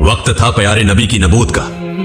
वक्त था प्यारे नबी की नबूत का,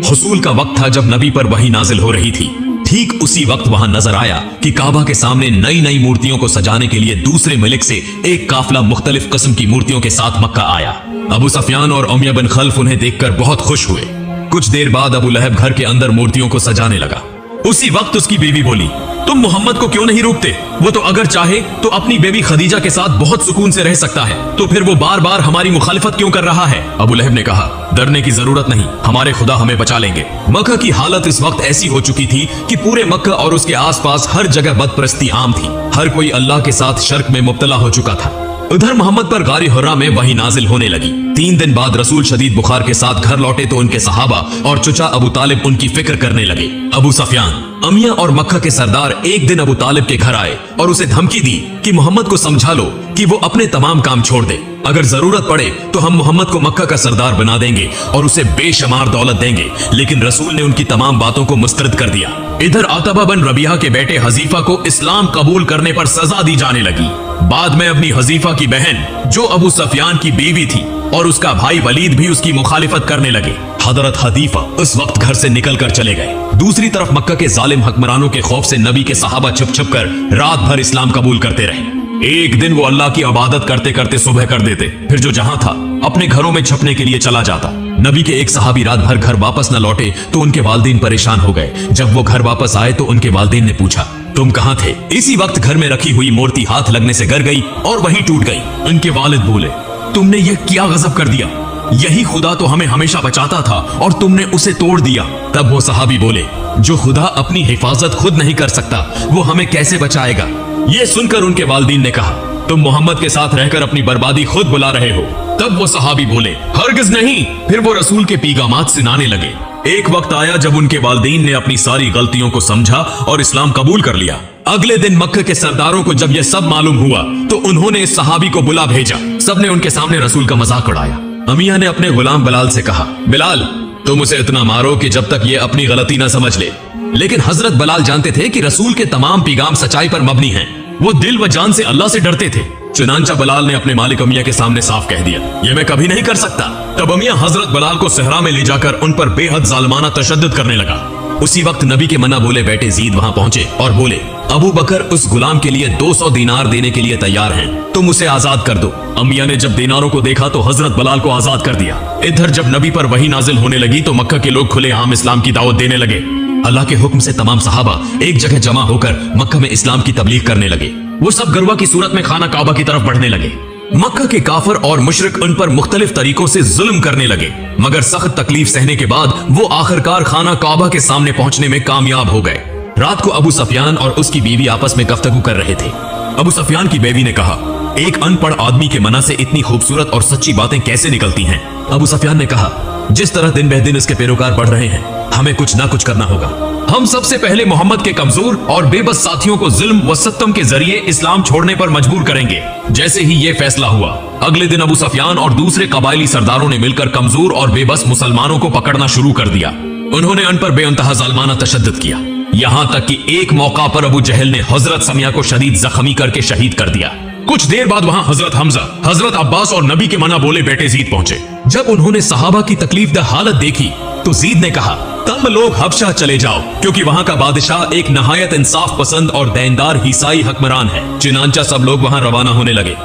हुसूल का वक्त था जब नबी पर वही नाजिल हो रही थी। ठीक उसी वक्त वहां नजर आया कि काबा के सामने नई नई मूर्तियों को सजाने के लिए दूसरे मुल्क से एक काफिला मुख्तलिफ किस्म की मूर्तियों के साथ मक्का आया। अबू सफियान और उमैया बिन खल्फ उन्हें देखकर बहुत खुश हुए। कुछ देर बाद अबू लहब घर के अंदर मूर्तियों को सजाने लगा। उसी वक्त उसकी बीवी बोली, तुम मोहम्मद को क्यों नहीं रोकते? वो तो अगर चाहे तो अपनी बेबी खदीजा के साथ बहुत सुकून से रह सकता है, तो फिर वो बार बार हमारी मुखालिफत क्यों कर रहा है? अबू लहब ने कहा, डरने की जरूरत नहीं, हमारे खुदा हमें बचा लेंगे। मक्का की हालत इस वक्त ऐसी हो चुकी थी कि पूरे मक्का और उसके आसपास हर जगह बदपरस्ती आम थी। हर कोई अल्लाह के साथ शर्क में मुब्तला हो चुका था। उधर मोहम्मद पर गारी हुर्रा में वही नाजिल होने लगी। 3 दिन बाद रसूल शदीद बुखार के साथ घर लौटे तो उनके सहाबा और चचा अबू तालिब उनकी फिक्र करने लगे। अबू सफियान, उमैया और मक्का के सरदार एक दिन अबू तालिब के घर आए और उसे धमकी दी कि मोहम्मद को समझा लो कि वो अपने तमाम काम छोड़ दे। अगर जरूरत पड़े तो हम मोहम्मद को मक्का का सरदार बना देंगे और उसे बेशुमार दौलत देंगे। लेकिन रसूल ने उनकी तमाम बातों को मुस्तरद कर दिया। इधर आतबा बिन रबिया के बेटे हजीफा को इस्लाम कबूल करने पर सजा दी जाने लगी। बाद में अपनी हजीफा की बहन जो अबू सफियान की बीवी थी और उसका भाई वलीद भी उसकी मुखालिफत करने लगे। हजरत हदीफा उस वक्त घर से निकल कर चले गए। दूसरी तरफ मक्का के जालिम हुक्मरानों के खौफ से नबी के सहाबा छुप छुप कर रात भर इस्लाम कबूल करते रहे। एक दिन वो अल्लाह की इबादत करते करते सुबह कर देते, फिर जो जहां था अपने घरों में छपने के लिए चला जाता। नबी के एक सहाबी रात भर घर वापस न लौटे तो उनके वालिदैन परेशान हो गए। जब वो घर वापस आए तो उनके वालिदैन ने पूछा, तुम कहां थे? इसी वक्त घर में रखी हुई मूर्ति हाथ लगने से गिर गई और वहीं टूट गई। उनके वालिद बोले, तुमने ये क्या गजब कर दिया? यही खुदा तो हमें हमेशा बचाता था और तुमने उसे तोड़ दिया। तब वो सहाबी बोले, जो खुदा अपनी हिफाजत खुद नहीं कर सकता वो हमें कैसे बचाएगा? ये सुनकर उनके वालिदैन ने कहा, तुम मोहम्मद के साथ रहकर अपनी बर्बादी खुद बुला रहे हो। तब वो सहाबी बोले, हरगिज नहीं। फिर वो रसूल के पीगामात सुनाने लगे। एक वक्त आया जब उनके वालिदैन ने अपनी सारी गलतियों को समझा और इस्लाम कबूल कर लिया। अगले दिन मक्का के सरदारों को जब यह सब मालूम हुआ तो उन्होंने इस सहाबी को बुला भेजा। सबने उनके सामने रसूल का मजाक उड़ाया। उमैया ने अपने गुलाम बिलाल से कहा, बिलाल तुम उसे इतना मारो कि जब तक ये अपनी गलती ना समझ ले। लेकिन हजरत बिलाल जानते थे कि रसूल के तमाम पैगाम सच्चाई पर मबनी हैं। वो दिल व जान से अल्लाह से डरते थे। चुनांचा बिलाल ने अपने मालिक उमैया के सामने साफ कह दिया, ये मैं कभी नहीं कर सकता। तब उमैया हजरत बिलाल को सहरा में ले जाकर उन पर बेहद जालिमाना तशद्दुद करने लगा। उसी वक्त नबी के मना बोले बेटे जीद वहां पहुंचे और बोले, अबू बकर उस गुलाम के लिए 200 दीनार देने के लिए तैयार हैं, तुम उसे आजाद कर दो। उमैया ने जब दीनारों को देखा तो हजरत बिलाल को आजाद कर दिया। इधर जब नबी पर वही नाजिल होने लगी तो मक्का के लोग खुले आम इस्लाम की दावत देने लगे। अल्लाह के हुक्म से तमाम सहाबा एक जगह जमा होकर मक्का में इस्लाम की तबलीग करने लगे। वो सब गरवा की सूरत में खाना काबा की तरफ बढ़ने लगे। मक्का के काफिर और मुशरिक उन पर मुख्तलिफ तरीकों से जुल्म करने लगे, मगर सख्त तकलीफ सहने के बाद वो आखिरकार खाना काबा के सामने पहुंचने में कामयाब हो गए। रात को अबू सफियान और उसकी बीवी आपस में गुफ्तगू कर रहे थे। अबू सफियान की बीवी ने कहा, एक अनपढ़ आदमी के मना से इतनी खूबसूरत और सच्ची बातें कैसे निकलती हैं? अबू सफियान ने कहा, जिस तरह दिन ब दिन इसके पैरोकार बढ़ रहे हैं, हमें कुछ ना कुछ करना होगा। हम सबसे पहले मोहम्मद के कमजोर और बेबस साथियों को जुल्म व सत्तम के जरिए इस्लाम छोड़ने पर मजबूर करेंगे। जैसे ही ये फैसला हुआ, अगले दिन अबू सफियान और दूसरे कबायली सरदारों ने मिलकर कमजोर और बेबस मुसलमानों को पकड़ना शुरू कर दिया। उन्होंने उन पर बेइंतहा जालिमाना तशद्दुद किया, यहाँ तक कि एक मौका पर अबू जहल ने हजरत समिया को शदीद जख्मी करके शहीद कर दिया। कुछ देर बाद वहां हजरत हमजा, हजरत अब्बास और नबी के मना बोले बेटे जीद पहुंचे। जब उन्होंने सहाबा की तकलीफदा हालत देखी तो जीद ने कहा, तुम लोग हबशा चले जाओ, क्योंकि वहां का बादशाह एक नहायत इंसाफ पसंद और दीनदार ईसाई हुक्मरान है। चुनांचा सब लोग वहां रवाना होने लगे।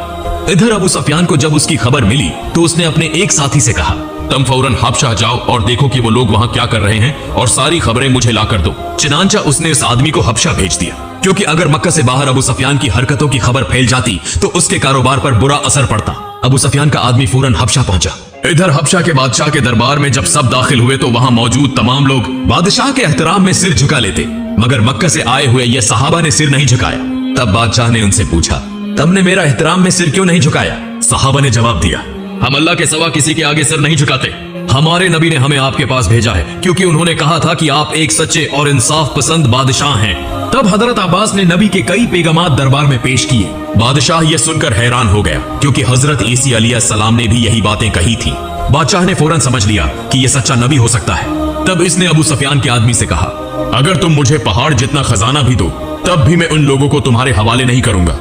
इधर अबू सफियान को जब उसकी खबर मिली तो उसने अपने एक साथी से कहा, तुम फौरन हबशा जाओ और देखो कि वो लोग वहां क्या कर रहे हैं और सारी खबरें मुझे ला कर दो। चुनांचा उसने उस आदमी को हबशा भेज दिया, क्योंकि अगर मक्का से बाहर अबू सफियान की हरकतों की खबर फैल जाती तो उसके कारोबार पर बुरा असर पड़ता। अबू सफियान का आदमी फौरन हबशा पहुंचा। इधर हबशा के बादशाह के दरबार में जब सब दाखिल हुए तो वहां मौजूद तमाम लोग बादशाह के एहतराम में सिर झुका लेते, मगर मक्का से आए हुए ये सहाबा ने सिर नहीं झुकाया। तब बादशाह ने उनसे पूछा, तुमने मेरा एहतराम में सिर क्यों नहीं झुकाया? सहाबा ने जवाब दिया, हम अल्लाह के सिवा किसी के आगे सिर नहीं झुकाते। हमारे नबी ने हमें आपके पास भेजा है, क्योंकि उन्होंने कहा था कि आप एक सच्चे और इंसाफ पसंद बादशाह हैं। तब हजरत अब्बास ने नबी के कई पैगामात दरबार में पेश किए। बादशाह ये सुनकर हैरान हो गया, क्योंकि हजरत ईसा अलैहिस्सलाम ने भी यही बातें कही थी। बादशाह ने फौरन समझ लिया कि ये सच्चा नबी हो सकता है। तब इसने अबू सफियान के आदमी से कहा, अगर तुम मुझे पहाड़ जितना खजाना भी दो तब भी मैं उन लोगों को तुम्हारे हवाले नहीं करूंगा।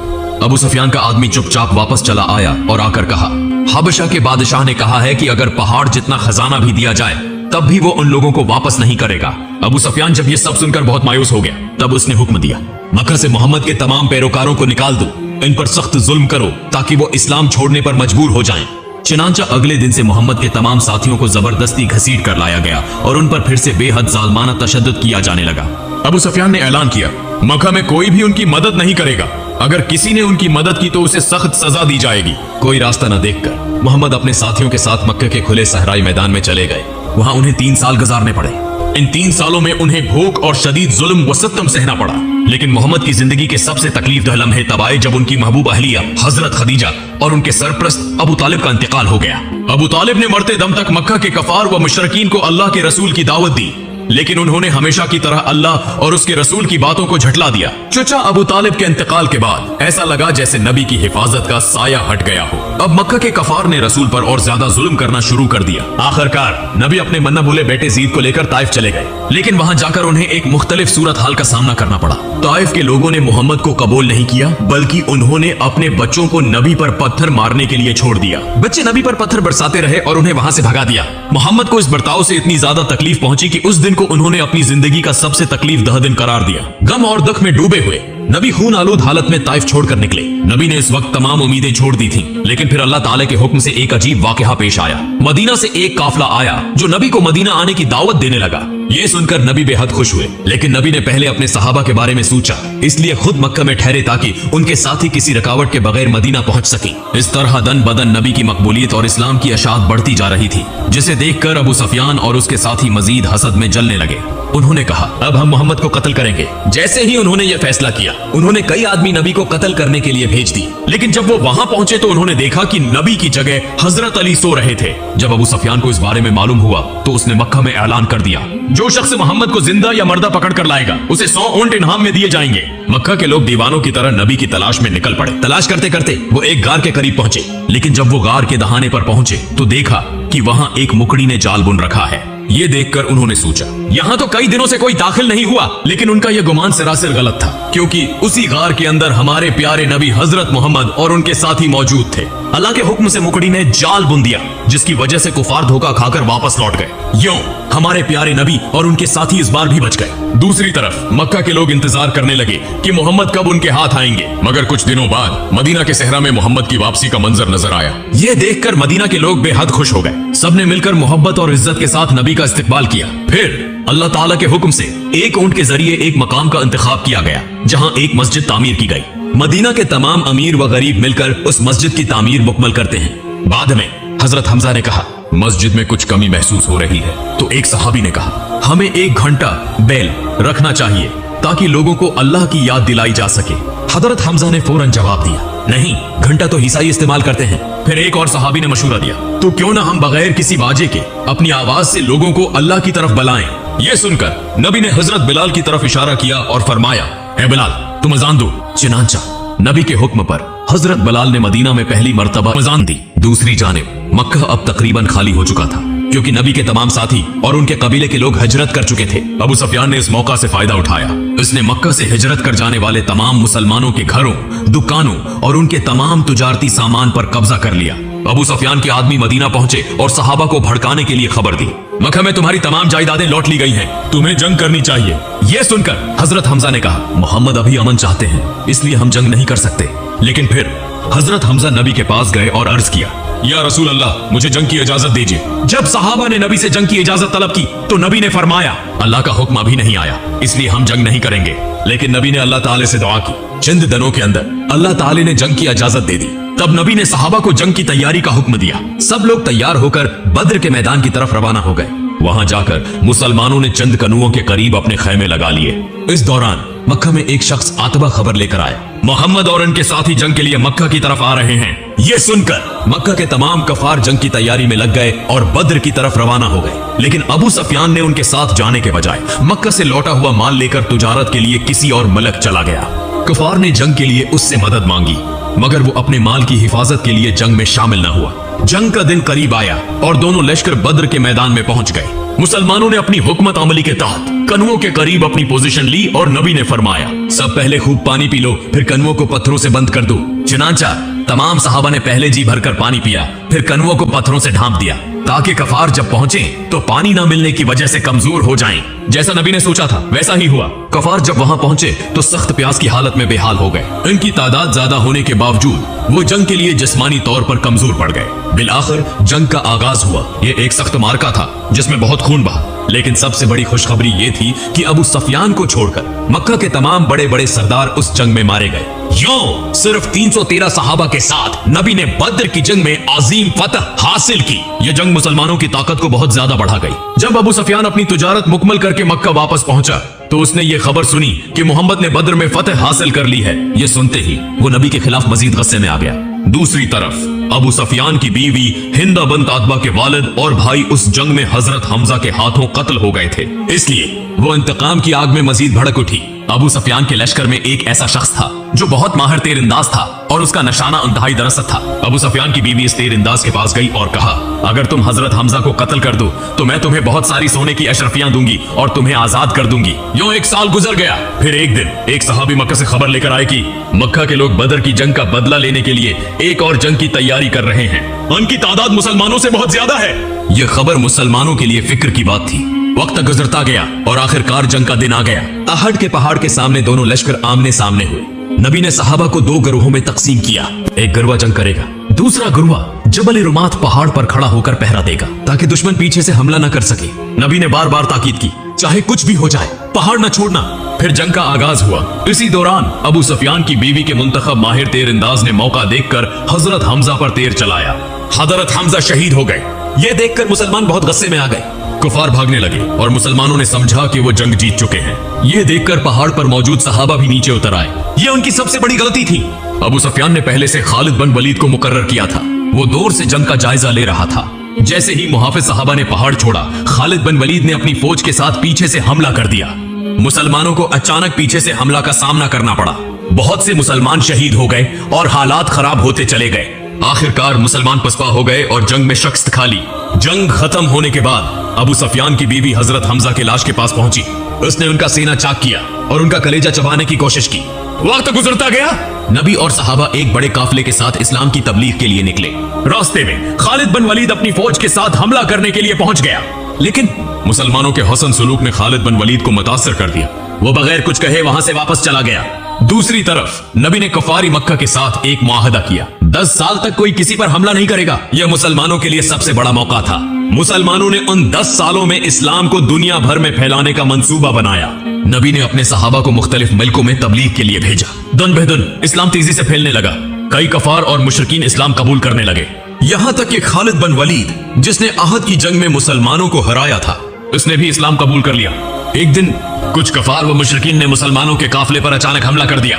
अबू सफियान का आदमी चुपचाप वापस चला आया और आकर कहा, हबशा के बादशाह ने कहा है कि अगर पहाड़ जितना खजाना भी दिया जाए तब भी वो उन लोगों को वापस नहीं करेगा। अबू सुफियान जब ये सब सुनकर बहुत मायूस हो गया, तब उसने हुक्म दिया, मक्का से मोहम्मद के तमाम पैरोकारों को निकाल दो, इन पर सख्त जुल्म करो ताकि वो इस्लाम छोड़ने पर मजबूर हो जाएं। चुनांचा अगले दिन से मोहम्मद के तमाम साथियों को जबरदस्ती घसीट कर लाया गया और उन पर फिर से बेहद जालमाना तशद्दुद किया जाने लगा। अबू सुफियान ने ऐलान किया, मक्का में कोई भी उनकी मदद नहीं करेगा। अगर किसी ने उनकी मदद की तो उसे सख्त सजा दी जाएगी। कोई रास्ता न देखकर मोहम्मद अपने साथियों के साथ मक्के के खुले सहराई मैदान में चले गए। वहां उन्हें 3 साल गुजारने पड़े। इन 3 सालों में उन्हें भूख और शदीद जुल्म व सितम सहना पड़ा। लेकिन मोहम्मद की जिंदगी के सबसे तकलीफ दह लम्हे तब आए जब उनकी महबूब अहलिया हजरत खदीजा और उनके सरप्रस्त अबू तालिब का इंतकाल हो गया। अबू तालिब ने मरते दम तक मक्का के कफार व मुशरकीन को अल्लाह के रसूल की दावत दी, लेकिन उन्होंने हमेशा की तरह अल्लाह और उसके रसूल की बातों को झटला दिया। चचा अबू तालिब के इंतकाल के बाद ऐसा लगा जैसे नबी की हिफाजत का साया हट गया हो। अब मक्का के कफार ने रसूल पर और ज्यादा जुल्म करना शुरू कर दिया। आखिरकार नबी अपने मन्ना भूले बेटे जीद को लेकर ताइफ चले गए, लेकिन वहां जाकर उन्हें एक मुख्तलिफ सूरत हाल का सामना करना पड़ा। ताइफ के लोगों ने मोहम्मद को कबूल नहीं किया, बल्कि उन्होंने अपने बच्चों को नबी पर पत्थर मारने के लिए छोड़ दिया। बच्चे नबी पर पत्थर बरसाते रहे और उन्हें वहां से भगा दिया। मोहम्मद को इस बर्ताव से इतनी ज्यादा तकलीफ पहुंची कि उस दिन को उन्होंने अपनी जिंदगी का सबसे तकलीफ दह दिन करार दिया। गम और दुख में डूबे हुए नबी खून आलूद हालत में ताइफ छोड़कर निकले। नबी ने इस वक्त तमाम उम्मीदें छोड़ दी थीं, लेकिन फिर अल्लाह ताला के हुक्म से एक अजीब वाकया पेश आया। मदीना से एक काफिला आया जो नबी को मदीना आने की दावत देने लगा। ये सुनकर नबी बेहद खुश हुए, लेकिन नबी ने पहले अपने सहाबा के बारे में सोचा, इसलिए खुद मक्का में ठहरे ताकि उनके साथी किसी रुकावट के बगैर मदीना पहुंच सकें। इस तरह दन बदन नबी की मकबूलियत और इस्लाम की अशात बढ़ती जा रही थी, जिसे देखकर अबू सुफियान और उसके साथी मजीद हसद में जलने लगे। उन्होंने कहा, अब हम मोहम्मद को कत्ल करेंगे। जैसे ही उन्होंने यह फैसला किया, उन्होंने कई आदमी नबी को कत्ल करने के लिए भेज दी, लेकिन जब वो वहां पहुंचे तो उन्होंने देखा कि नबी की जगह हजरत अली सो रहे थे। जब अबू सुफियान को इस बारे में मालूम हुआ तो उसने मक्का में ऐलान कर दिया, जो शख्स मोहम्मद को जिंदा या मर्दा पकड़ कर लाएगा उसे 100 ऊंट इनाम में दिए जाएंगे। मक्का के लोग दीवानों की तरह नबी की तलाश में निकल पड़े। तलाश करते करते वो एक गार के करीब पहुंचे, लेकिन जब वो गार के दहाने पर पहुंचे तो देखा कि वहां एक मुकड़ी ने जाल बुन रखा है। ये देखकर उन्होंने सोचा, यहाँ तो कई दिनों से कोई दाखिल नहीं हुआ, लेकिन उनका यह गुमान सरासर गलत था, क्योंकि उसी गार के अंदर हमारे प्यारे नबी हजरत मोहम्मद और उनके साथी मौजूद थे। अल्लाह के हुक्म से मुकड़ी ने जाल बुन दिया, जिसकी वजह से कुफार धोखा खाकर वापस लौट गए। यूं हमारे प्यारे नबी और उनके साथी इस बार भी बच गए। दूसरी तरफ मक्का के लोग इंतजार करने लगे कि मोहम्मद कब उनके हाथ आएंगे, मगर कुछ दिनों बाद मदीना के सहरा में मोहम्मद की वापसी का मंजर नजर आया। ये देखकर मदीना के लोग बेहद खुश हो गए। सबने मिलकर मोहब्बत और इज्जत के साथ नबी का इस्तकबाल किया। फिर अल्लाह ताला के हुक्म से एक ऊंट के जरिए एक मकाम का इंतखाब किया गया, जहां एक मस्जिद तामीर की गई। मदीना के तमाम अमीर व गरीब मिलकर उस मस्जिद की तामीर मुकम्मल करते हैं। बाद में हजरत हमजा ने कहा, मस्जिद में कुछ कमी महसूस हो रही है। तो एक सहाबी ने कहा, हमें 1 घंटा बेल रखना चाहिए ताकि लोगों को अल्लाह की याद दिलाई जा सके। हजरत हमजा ने फौरन जवाब दिया, नहीं, घंटा तो ईसाई इस्तेमाल करते हैं। फिर एक और सहाबी ने मशूरा दिया, तो क्यों ना हम बगैर किसी बाजे के अपनी आवाज से लोगों को अल्लाह की तरफ बुलाएं। ये सुनकर नबी ने हजरत बिलाल की तरफ इशारा किया और फरमाया, ए बिलाल, तुम अजान दो। चुनांचा नबी के हुक्म पर हजरत बिलाल ने मदीना में पहली मर्तबा अजान दी। दूसरी जानिब मक्का अब तकरीबन खाली हो चुका था, क्योंकि नबी के तमाम साथी और उनके कबीले के लोग हिजरत कर चुके थे। अबू सुफियान ने इस मौका से फायदा उठाया। उसने मक्का से हिजरत कर जाने वाले तमाम मुसलमानों के घरों, दुकानों और उनके तमाम तुजारती सामान पर कब्जा कर लिया। अबू सुफियान के आदमी मदीना पहुंचे और सहाबा को भड़काने के लिए खबर दी, मक्का में तुम्हारी तमाम जायदादें लौट ली गई हैं, तुम्हें जंग करनी चाहिए। यह सुनकर हजरत हमजा ने कहा, मोहम्मद अभी अमन चाहते हैं, इसलिए हम जंग नहीं कर सकते। लेकिन फिर हजरत हमजा नबी के पास गए और अर्ज किया, या रसूल अल्लाह, मुझे जंग की इजाजत दीजिए। जब सहाबा ने नबी से जंग की इजाजत तलब की तो नबी ने फरमाया, अल्लाह का हुक्म अभी नहीं आया, इसलिए हम जंग नहीं करेंगे। लेकिन नबी ने अल्लाह ताला से दुआ की। चंद दिनों के अंदर अल्लाह ताला ने जंग की इजाजत दे दी। तब नबी ने सहाबा को जंग की तैयारी का हुक्म दिया। सब लोग तैयार होकर बद्र के मैदान की तरफ रवाना हो गए। वहां जाकर मुसलमानों ने चंद कनुओं के करीब अपने खैमे लगा लिए। इस दौरान मक्का में एक शख्स आतबा खबर लेकर आया, मोहम्मद और उनके साथी जंग के लिए मक्का की तरफ आ रहे हैं। ये सुनकर मक्का के तमाम कफार जंग की तैयारी में लग गए और बद्र की तरफ रवाना हो गए। लेकिन अबू सुफियान ने उनके साथ जाने के बजाय मक्का से लौटा हुआ माल लेकर तुजारत के लिए किसी और मुल्क चला गया। कफार ने जंग के लिए उससे मदद मांगी, मगर वो अपने माल की हिफाजत के लिए जंग में शामिल न हुआ। जंग का दिन करीब आया और दोनों लश्कर बद्र के मैदान में पहुंच गए। मुसलमानों ने अपनी हुकूमत अमली के तहत कनुओं के करीब अपनी पोजीशन ली और नबी ने फरमाया, सब पहले खूब पानी पी लो, फिर कनुओं को पत्थरों से बंद कर दो। चुनांचा तमाम सहाबा ने पहले जी भरकर पानी पिया, फिर कनुओं को पत्थरों से ढांप दिया ताकि कफार जब पहुंचे तो पानी ना मिलने की वजह से कमजोर हो जाएं। जैसा नबी ने सोचा था वैसा ही हुआ। कफार जब वहां पहुंचे तो सख्त प्यास की हालत में बेहाल हो गए। इनकी तादाद ज्यादा होने के बावजूद वो जंग के लिए जिस्मानी तौर पर कमजोर पड़ गए। बिलाखिर जंग का आगाज हुआ। ये एक सख्त मार्का था जिसमें बहुत खून बहा, लेकिन सबसे बड़ी खुशखबरी ये थी कि अबू सफियान को छोड़कर मक्का के तमाम बड़े बड़े सरदार उस जंग में मारे गए। यूं सिर्फ 313 सहाबा के साथ नबी ने बद्र की जंग में अजीम फतह हासिल की। ये जंग मुसलमानों की ताकत को बहुत ज्यादा बढ़ा गई। जब अबू सफियान अपनी तुजारत मुकम्मल करके मक्का वापस पहुंचा तो उसने ये खबर सुनी कि मोहम्मद ने बद्र में फतह हासिल कर ली है। ये सुनते ही वो नबी के खिलाफ मजीद गुस्से में आ गया। दूसरी तरफ अबू सफियान की बीवी हिंदा बिन्त अतबा के वालिद और भाई उस जंग में हजरत हमजा के हाथों कत्ल हो गए थे, इसलिए वो इंतकाम की आग में मजीद भड़क उठी। अबू सफियान के लश्कर में एक ऐसा शख्स था जो बहुत माहिर तीरंदाज था और उसका निशाना इंतहाई दरस्त था। अबू सफियान की बीवी इस तीरंदाज के पास गई और कहा, अगर तुम हजरत हमजा को कत्ल कर दो तो मैं तुम्हें बहुत सारी सोने की अशरफियां दूंगी और तुम्हें आजाद कर दूंगी। यूं एक साल गुजर गया। फिर एक दिन एक सहाबी मक्का से खबर लेकर आए कि मक्का के लोग बदर की जंग का बदला लेने के लिए एक और जंग की तैयारी कर रहे हैं। उनकी तादाद मुसलमानों से बहुत ज्यादा है। यह खबर मुसलमानों के लिए फिक्र की बात थी। वक्त गुजरता गया और आखिरकार जंग का दिन आ गया। अहद के पहाड़ के सामने दोनों लश्कर आमने सामने हुए। नबी ने सहाबा को दो गिरोहों में तकसीम किया। एक गिरवा जंग करेगा, दूसरा गिरवा जबल रुमात पहाड़ पर खड़ा होकर पहरा देगा ताकि दुश्मन पीछे से हमला न कर सके। नबी ने बार बार ताकीद की, चाहे कुछ भी हो जाए पहाड़ न छोड़ना। फिर जंग का आगाज हुआ। इसी दौरान अबू सफियान की बीवी के मुंतखब माहिर तीरंदाज ने मौका देखकर हजरत हमजा पर तीर चलाया। हजरत हमजा शहीद हो गए। ये देखकर मुसलमान बहुत गुस्से में आ गए। कुफार भागने लगे और मुसलमानों ने समझा कि वो जंग जीत चुके हैं। ये देखकर पहाड़ पर मौजूद सहाबा भी नीचे उतर आए। ये उनकी सबसे बड़ी गलती थी। अबू सफियान ने पहले से खालिद बिन वलीद को मुकर्रर किया था। वो दूर से जंग का जायजा ले रहा था। जैसे ही मुहाफिज सहाबा ने पहाड़ छोड़ा, खालिद बिन वलीद ने अपनी फौज के साथ पीछे से हमला कर दिया। मुसलमानों को अचानक पीछे से हमला का सामना करना पड़ा। बहुत से मुसलमान शहीद हो गए और हालात खराब होते चले गए। आखिरकार मुसलमान पसपा हो गए और जंग में शिकस्त खा ली। जंग खत्म होने के बाद अबू सफियान की बीवी हजरत हमजा के लाश के पास पहुंची। उसने उनका सीना चाक किया और उनका कलेजा चबाने की कोशिश की। वक्त गुजरता गया। नबी और सहाबा एक बड़े काफिले के साथ इस्लाम की तबलीग के लिए निकले। रास्ते में खालिद बिन वलीद अपनी फौज के साथ हमला करने के लिए पहुंच गया, लेकिन मुसलमानों के हसन सलूक ने खालिद बिन वलीद को मुतासर कर दिया। वो बगैर कुछ कहे वहां से वापस चला गया। दूसरी तरफ नबी ने कफारी मक्का के साथ एक मुआहदा किया, 10 साल तक कोई किसी पर हमला नहीं करेगा। यह मुसलमानों के लिए सबसे बड़ा मौका था। मुसलमानों ने उन 10 सालों में इस्लाम को दुनिया भर में फैलाने का मंसूबा बनाया। नबी ने अपने सहाबा को मुख्तलिफ मुल्कों में तबलीग के लिए भेजा। दिन ब दिन इस्लाम तेजी से फैलने लगा। कई कफार और मुशरिकीन इस्लाम कबूल करने लगे। यहाँ तक कि खालिद बिन वलीद, जिसने अहद की जंग में मुसलमानों को हराया था, उसने भी इस्लाम कबूल कर लिया। एक दिन कुछ कफार व मुशरिकीन ने मुसलमानों के काफिले पर अचानक हमला कर दिया।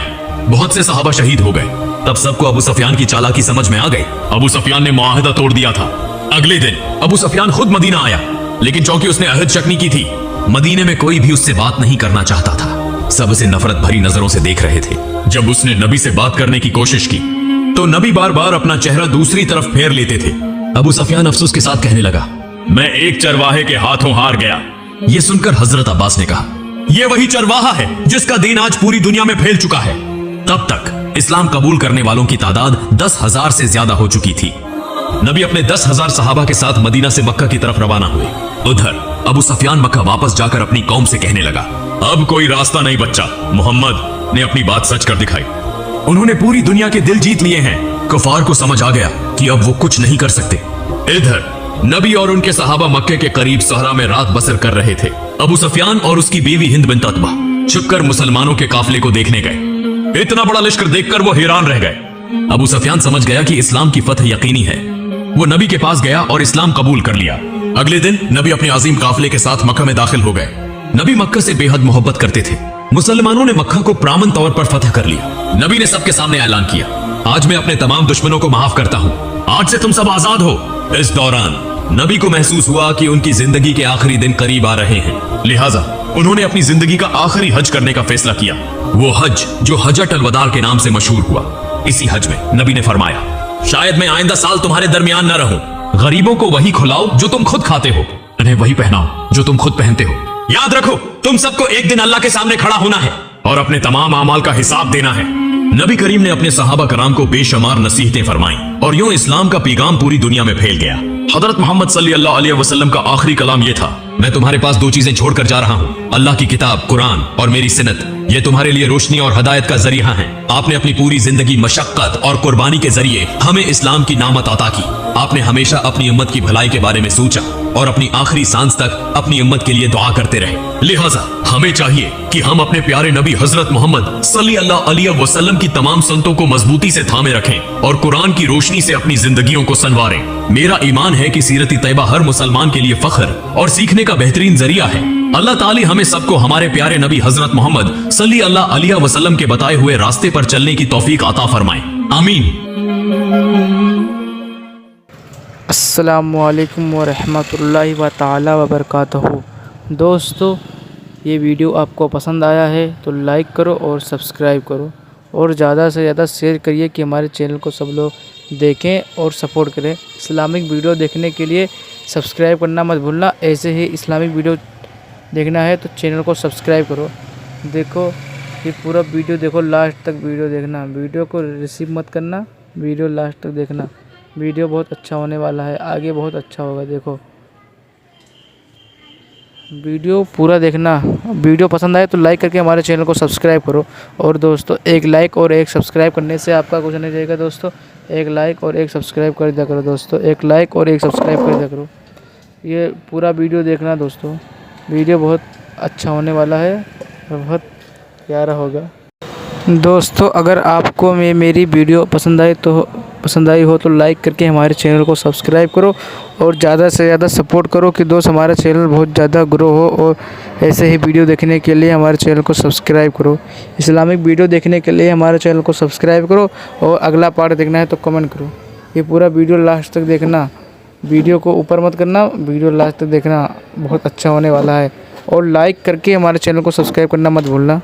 बहुत से सहाबा शहीद हो गए। तब सबको अबू सफियान की चालाकी समझ में आ गई। अबू सफियान ने मुआहदा तोड़ दिया था। अगले दिन अबू सफियान खुद मदीना आया, लेकिन चूंकि उसने अहद शक्नी की थी, मदीने में कोई भी उससे बात नहीं करना चाहता था। सब उसे नफरत भरी नजरों से देख रहे थे। जब उसने नबी से बात करने की कोशिश की तो नबी बार बार अपना चेहरा दूसरी तरफ फेर लेते थे। अबू सफियान अफसोस के साथ कहने लगा, मैं एक चरवाहे के हाथों हार गया। ये सुनकर हजरत अब्बास ने कहा, यह वही चरवाहा है जिसका दीन आज पूरी दुनिया में फैल चुका है। तब तक इस्लाम कबूल करने वालों की तादाद 10,000 से ज्यादा हो चुकी थी। नबी अपने 10,000 सहाबा के साथ मदीना से मक्का की तरफ रवाना हुए। उधर अबू सफियान मक्का वापस जाकर अपनी कौम से कहने लगा, अब कोई रास्ता नहीं बच्चा। मोहम्मद ने अपनी बात सच कर दिखाई। उन्होंने पूरी दुनिया के दिल जीत लिए हैं। कुफार को समझ आ गया कि अब वो कुछ नहीं कर सकते। इधर नबी और उनके सहाबा मक्के के करीब सहरा में रात बसर कर रहे थे। अबू सफियान और उसकी बीवी हिंद बिन्त अतबा छुपकर मुसलमानों के काफिले को देखने गए। इतना बड़ा लश्कर देखकर वो हैरान रह गए। अबू सफियान समझ गया कि इस्लाम की फतह यकीनी है। वो नबी के पास गया और इस्लाम कबूल कर लिया। अगले दिन नबी अपने अजीम काफिले के साथ मक्का में दाखिल हो गए। नबी मक्का से बेहद मोहब्बत करते थे। मुसलमानों ने मक्का को प्रामन तौर पर फतह कर लिया। नबी ने सबके सामने ऐलान किया, आज मैं अपने तमाम दुश्मनों को माफ करता हूँ। आज से तुम सब आजाद हो। इस दौरान नबी को महसूस हुआ कि उनकी जिंदगी के आखिरी दिन करीब आ रहे हैं, लिहाजा उन्होंने अपनी जिंदगी का आखिरी हज करने का फैसला किया। वो हज जो हजत अल-वदा के नाम से मशहूर हुआ। इसी हज में नबी ने फरमाया, शायद मैं आइंदा साल तुम्हारे दरमियान न रहूं। गरीबों को वही खिलाओ जो तुम खुद खाते हो, उन्हें वही पहनाओ जो तुम खुद पहनते हो। याद रखो, तुम सबको एक दिन अल्लाह के सामने खड़ा होना है और अपने तमाम अमाल का हिसाब देना है। नबी करीम ने अपने सहाबा कराम को बेशुमार नसीहतें फरमाई और यूं इस्लाम का पैगाम पूरी दुनिया में फैल गया। हजरत मोहम्मद सल्लल्लाहु अलैहि वसल्लम का आखिरी कलाम ये था, मैं तुम्हारे पास दो चीजें छोड़कर जा रहा हूँ, अल्लाह की किताब कुरान और मेरी सिन्नत। ये तुम्हारे लिए रोशनी और हदायत का जरिया है। आपने अपनी पूरी जिंदगी मशक्कत और कुर्बानी के जरिए हमें इस्लाम की नामत अता की। आपने हमेशा अपनी उम्मत की भलाई के बारे में सोचा और अपनी आखिरी सांस तक अपनी उम्मत के लिए दुआ करते रहे। लिहाजा हमें चाहिए कि हम अपने प्यारे नबी हजरत मोहम्मद सल्लल्लाहु अलैहि वसल्लम की तमाम सुन्नतों को मजबूती से थामे रखें और कुरान की रोशनी से अपनी जिंदगियों को संवारें। मेरा ईमान है कि सीरत तैयबा हर मुसलमान के लिए फख्र और सीखने का बेहतरीन जरिया है। अल्लाह ताला हमें सबको हमारे प्यारे नबी हजरत मोहम्मद सल्लल्लाहु अलैहि वसल्लम के बताए हुए रास्ते पर चलने की तौफीक अता फरमाए। आमीन। अस्सलामुअलैकुम वरहमतुल्लाहि व तआला व बरकातहू। दोस्तों, ये वीडियो आपको पसंद आया है तो लाइक करो और सब्सक्राइब करो और ज़्यादा से ज़्यादा शेयर करिए कि हमारे चैनल को सब लोग देखें और सपोर्ट करें। इस्लामिक वीडियो देखने के लिए सब्सक्राइब करना मत भूलना। ऐसे ही इस्लामिक वीडियो देखना है तो चैनल को सब्सक्राइब करो। देखो ये पूरा वीडियो देखो, लास्ट तक वीडियो देखना, वीडियो को रिसीव मत करना, वीडियो लास्ट तक देखना। वीडियो बहुत अच्छा होने वाला है, आगे बहुत अच्छा होगा। देखो वीडियो पूरा देखना। वीडियो पसंद आए तो लाइक करके हमारे चैनल को सब्सक्राइब करो। और दोस्तों, एक लाइक और एक सब्सक्राइब करने से आपका कुछ नहीं जाएगा। दोस्तों, एक लाइक और एक सब्सक्राइब कर दिया करो। दोस्तों, एक लाइक और एक सब्सक्राइब कर दिया करो। ये पूरा वीडियो देखना दोस्तों, वीडियो बहुत अच्छा होने वाला है और बहुत प्यारा होगा। दोस्तों, अगर आपको मेरी वीडियो पसंद आई हो तो लाइक करके हमारे चैनल को सब्सक्राइब करो और ज़्यादा से ज़्यादा सपोर्ट करो कि दोस्त हमारा चैनल बहुत ज़्यादा ग्रो हो। और ऐसे ही वीडियो देखने के लिए हमारे चैनल को सब्सक्राइब करो। इस्लामिक वीडियो देखने के लिए हमारे चैनल को सब्सक्राइब करो और अगला पार्ट देखना है तो कमेंट करो। ये पूरा वीडियो लास्ट तक देखना, वीडियो को ऊपर मत करना, वीडियो लास्ट तक देखना, बहुत अच्छा होने वाला है। और लाइक करके हमारे चैनल को सब्सक्राइब करना मत भूलना।